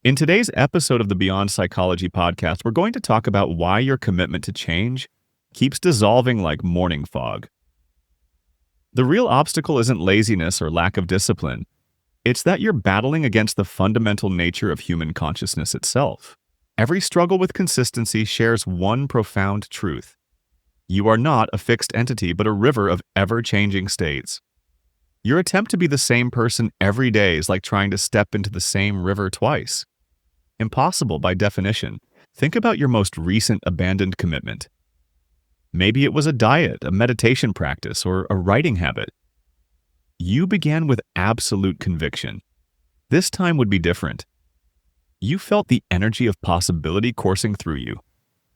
In today's episode of the Beyond Psychology podcast, we're going to talk about why your commitment to change keeps dissolving like morning fog. The real obstacle isn't laziness or lack of discipline. It's that you're battling against the fundamental nature of human consciousness itself. Every struggle with consistency shares one profound truth. You are not a fixed entity, but a river of ever-changing states. Your attempt to be the same person every day is like trying to step into the same river twice. Impossible by definition. Think about your most recent abandoned commitment. Maybe it was a diet, a meditation practice, or a writing habit. You began with absolute conviction. This time would be different. You felt the energy of possibility coursing through you.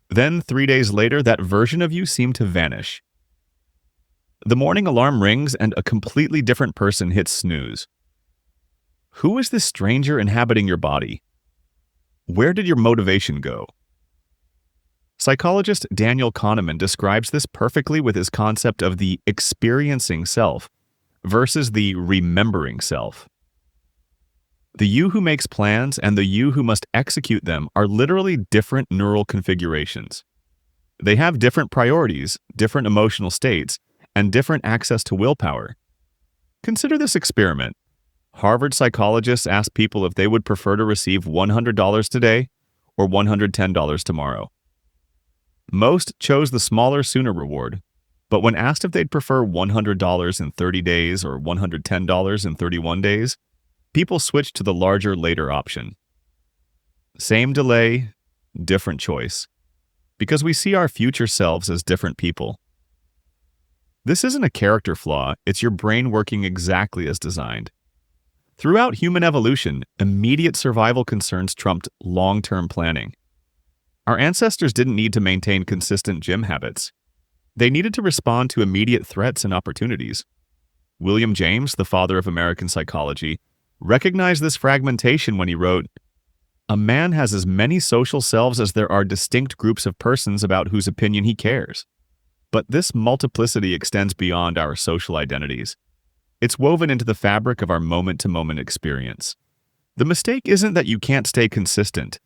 Then, 3 days later, that version of you seemed to vanish. The morning alarm rings and a completely different person hits snooze. Who is this stranger inhabiting your body? Where did your motivation go? Psychologist Daniel Kahneman describes this perfectly with his concept of the experiencing self versus the remembering self. The you who makes plans and the you who must execute them are literally different neural configurations. They have different priorities, different emotional states, and different access to willpower. Consider this experiment. Harvard psychologists asked people if they would prefer to receive $100 today or $110 tomorrow. Most chose the smaller, sooner reward, but when asked if they'd prefer $100 in 30 days or $110 in 31 days, people switched to the larger, later option. Same delay, different choice, because we see our future selves as different people. This isn't a character flaw, it's your brain working exactly as designed. Throughout human evolution, immediate survival concerns trumped long-term planning. Our ancestors didn't need to maintain consistent gym habits. They needed to respond to immediate threats and opportunities. William James, the father of American psychology, recognized this fragmentation when he wrote, "A man has as many social selves as there are distinct groups of persons about whose opinion he cares. But this multiplicity extends beyond our social identities. It's woven into the fabric of our moment-to-moment experience. The mistake isn't that you can't stay consistent.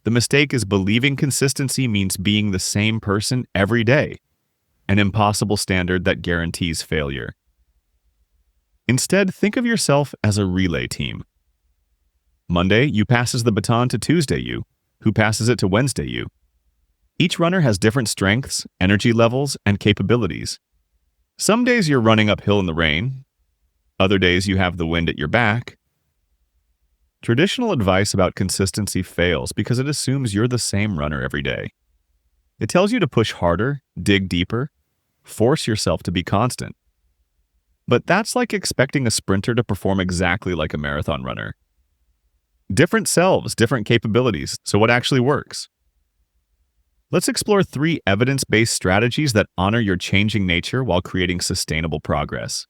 The mistake is believing consistency means being the same person every day, an impossible standard that guarantees failure. Instead, think of yourself as a relay team. Monday, you passes the baton to Tuesday you, who passes it to Wednesday you. Each runner has different strengths, energy levels, and capabilities. Some days you're running uphill in the rain. Other days you have the wind at your back. Traditional advice about consistency fails because it assumes you're the same runner every day. It tells you to push harder, dig deeper, force yourself to be constant. But that's like expecting a sprinter to perform exactly like a marathon runner. Different selves, different capabilities, so what actually works? Let's explore 3 evidence-based strategies that honor your changing nature while creating sustainable progress.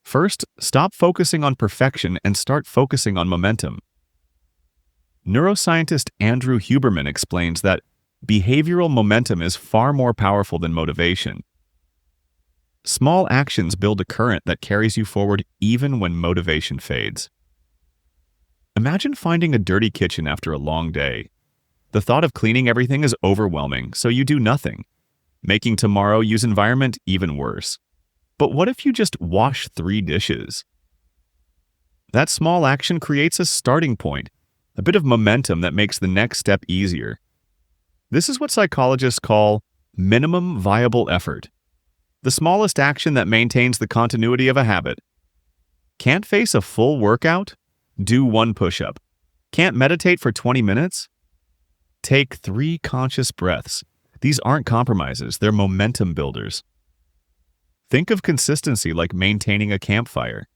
First, stop focusing on perfection and start focusing on momentum. Neuroscientist Andrew Huberman explains that behavioral momentum is far more powerful than motivation. Small actions build a current that carries you forward even when motivation fades. Imagine finding a dirty kitchen after a long day. The thought of cleaning everything is overwhelming, so you do nothing, making tomorrow's environment even worse. But what if you just wash 3 dishes? That small action creates a starting point, a bit of momentum that makes the next step easier. This is what psychologists call minimum viable effort, the smallest action that maintains the continuity of a habit. Can't face a full workout? Do 1 push-up. Can't meditate for 20 minutes? Take 3 conscious breaths. These aren't compromises, they're momentum builders. Think of consistency like maintaining a campfire.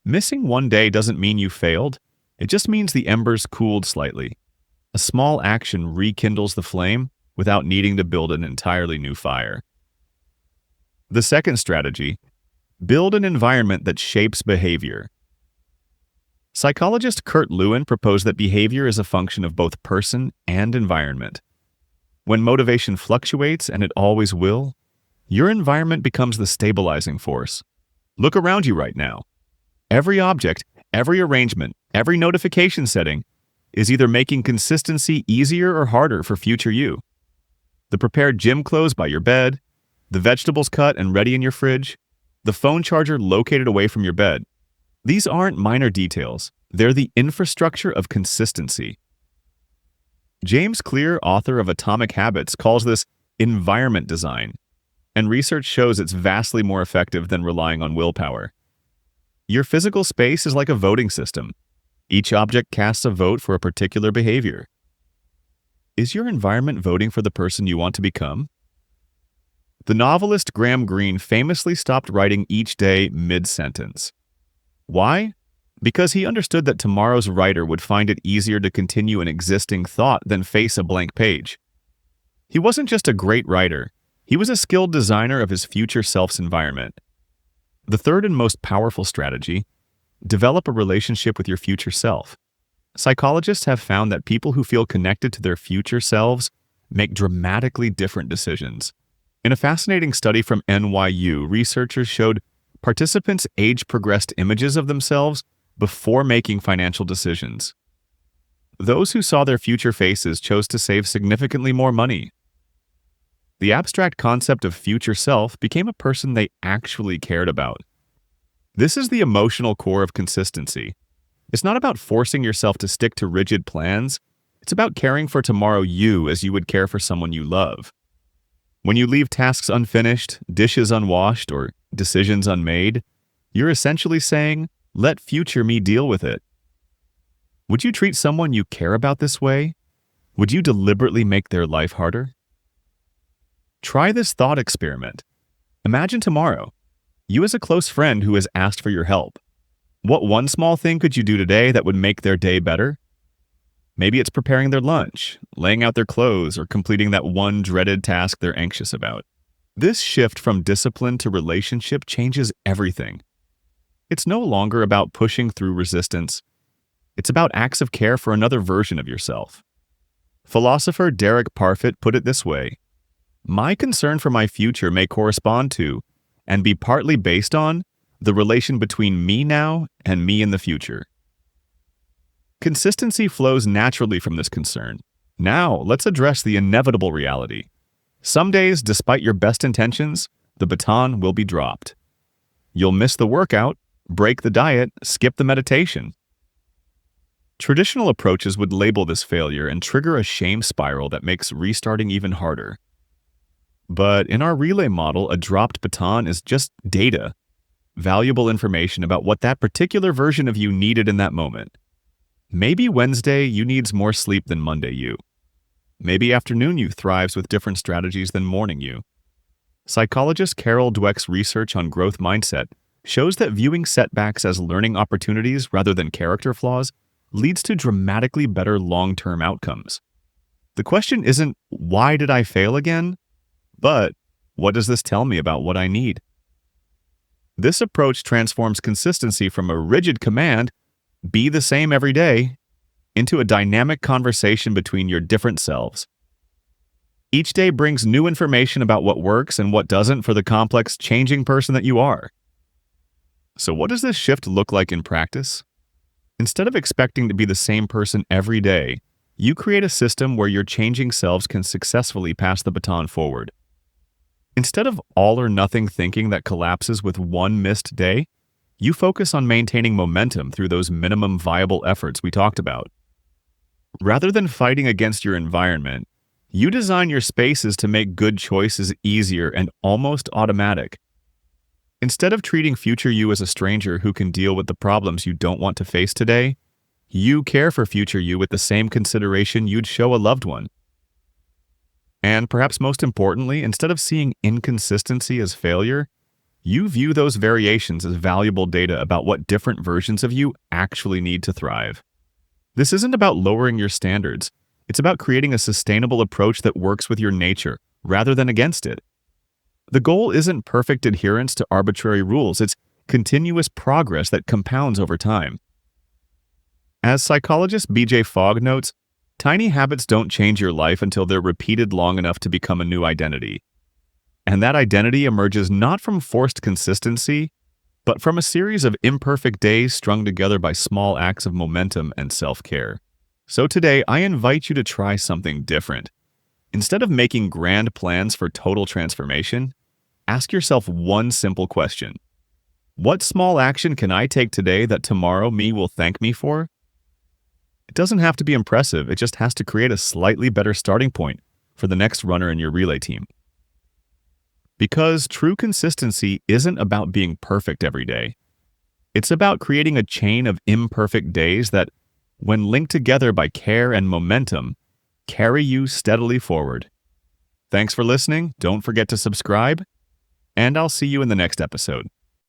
Missing 1 day doesn't mean you failed, it just means the embers cooled slightly. A small action rekindles the flame without needing to build an entirely new fire. The second strategy, build an environment that shapes behavior. Psychologist Kurt Lewin proposed that behavior is a function of both person and environment. When motivation fluctuates, and it always will, your environment becomes the stabilizing force. Look around you right now. Every object, Every arrangement, every notification setting is either making consistency easier or harder for future you. The prepared gym clothes by your bed, the vegetables cut and ready in your fridge, the phone charger located away from your bed. These aren't minor details. They're the infrastructure of consistency. James Clear, author of Atomic Habits, calls this environment design, and research shows it's vastly more effective than relying on willpower. Your physical space is like a voting system. Each object casts a vote for a particular behavior. Is your environment voting for the person you want to become? The novelist Graham Greene famously stopped writing each day mid-sentence. Why? Because he understood that tomorrow's writer would find it easier to continue an existing thought than face a blank page. He wasn't just a great writer, he was a skilled designer of his future self's environment. The third and most powerful strategy: develop a relationship with your future self. Psychologists have found that people who feel connected to their future selves make dramatically different decisions. In a fascinating study from NYU, researchers showed participants age-progressed images of themselves before making financial decisions. Those who saw their future faces chose to save significantly more money. The abstract concept of future self became a person they actually cared about. This is the emotional core of consistency. It's not about forcing yourself to stick to rigid plans. It's about caring for tomorrow you as you would care for someone you love. When you leave tasks unfinished, dishes unwashed, or decisions unmade, you're essentially saying, "Let future me deal with it." Would you treat someone you care about this way? Would you deliberately make their life harder? Try this thought experiment. Imagine tomorrow, you as a close friend who has asked for your help. What one small thing could you do today that would make their day better? Maybe it's preparing their lunch, laying out their clothes, or completing that one dreaded task they're anxious about. This shift from discipline to relationship changes everything. It's no longer about pushing through resistance. It's about acts of care for another version of yourself. Philosopher Derek Parfit put it this way: "My concern for my future may correspond to, and be partly based on, the relation between me now and me in the future." Consistency flows naturally from this concern. Now, let's address the inevitable reality. Some days, despite your best intentions, the baton will be dropped. You'll miss the workout, break the diet, skip the meditation. Traditional approaches would label this failure and trigger a shame spiral that makes restarting even harder. But in our relay model, a dropped baton is just data, valuable information about what that particular version of you needed in that moment. Maybe Wednesday you needs more sleep than Monday you. Maybe afternoon you thrives with different strategies than morning you. Psychologist Carol Dweck's research on growth mindset shows that viewing setbacks as learning opportunities rather than character flaws leads to dramatically better long-term outcomes. The question isn't, "Why did I fail again?" but, "What does this tell me about what I need?" This approach transforms consistency from a rigid command, "Be the same every day," into a dynamic conversation between your different selves. Each day brings new information about what works and what doesn't for the complex, changing person that you are. So what does this shift look like in practice? Instead of expecting to be the same person every day, you create a system where your changing selves can successfully pass the baton forward. Instead of all or nothing thinking that collapses with one missed day, you focus on maintaining momentum through those minimum viable efforts we talked about. Rather than fighting against your environment, you design your spaces to make good choices easier and almost automatic. Instead of treating future you as a stranger who can deal with the problems you don't want to face today, you care for future you with the same consideration you'd show a loved one. And perhaps most importantly, instead of seeing inconsistency as failure, you view those variations as valuable data about what different versions of you actually need to thrive. This isn't about lowering your standards. It's about creating a sustainable approach that works with your nature rather than against it. The goal isn't perfect adherence to arbitrary rules. It's continuous progress that compounds over time. As psychologist B.J. Fogg notes, tiny habits don't change your life until they're repeated long enough to become a new identity. And that identity emerges not from forced consistency, but from a series of imperfect days strung together by small acts of momentum and self-care. So today, I invite you to try something different. Instead of making grand plans for total transformation, ask yourself one simple question. What small action can I take today that tomorrow me will thank me for? It doesn't have to be impressive, it just has to create a slightly better starting point for the next runner in your relay team. Because true consistency isn't about being perfect every day. It's about creating a chain of imperfect days that, when linked together by care and momentum, carry you steadily forward. Thanks for listening, don't forget to subscribe, and I'll see you in the next episode.